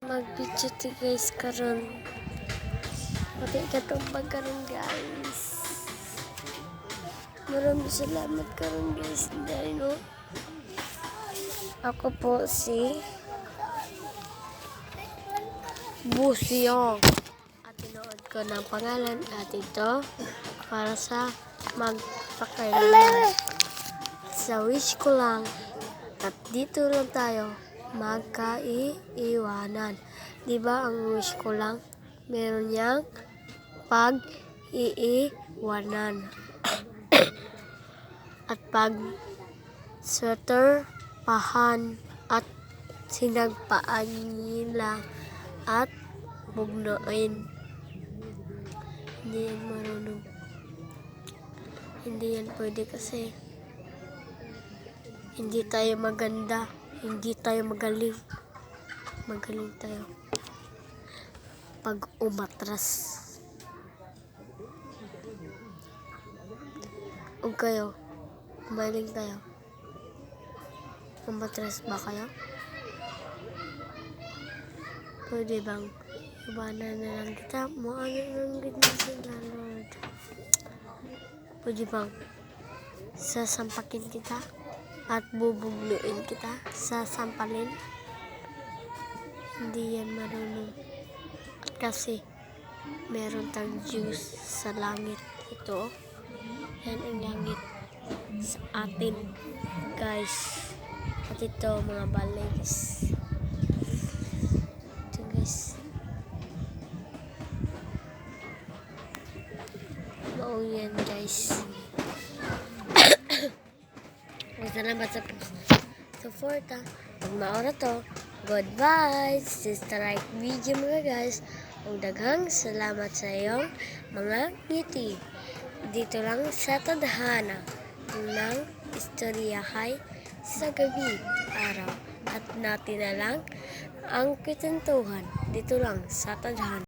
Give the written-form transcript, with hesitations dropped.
Mag-video ti guys karon. Pati katong karon guys. Maraming salamat karon guys dahil no. Ako po si Busyong. At tinood ko ng pangalan at ito para sa magpakailangan. Sa wish ko lang at dito lang tayo magkaiiwanan. Diba ang wish ko lang? Meron niyang pag-iiwanan. At pag sweater, pahan, at sinagpaan nila at bugnoin. Hindi yan marunong. Hindi yan pwede kasi hindi tayo maganda. Hindi tayo magaling. Magaling tayo pag umatras. Huwag kayo. Magaling tayo. Umatras ba kayo? Pwede bang iwanan na lang kita? Ano lang ganyan sila, Lord? Pwede bang sasampakin kita? At bubugluin kita, sasampalin. Hindi yan marunong. Kasi meron tang Diyos sa langit. Ito, yan ang langit sa atin, guys. At ito, mga balays. Ito, guys. Maong yan, guys. Salamat sa support ha. Pag maura to, goodbye. Sister like video mga guys. Ang daghang salamat sa iyong mga ngiti. Dito lang sa tadhana ng istoryahay sa gabi, araw. At natin na lang ang kwentuhan dito lang sa tadhana.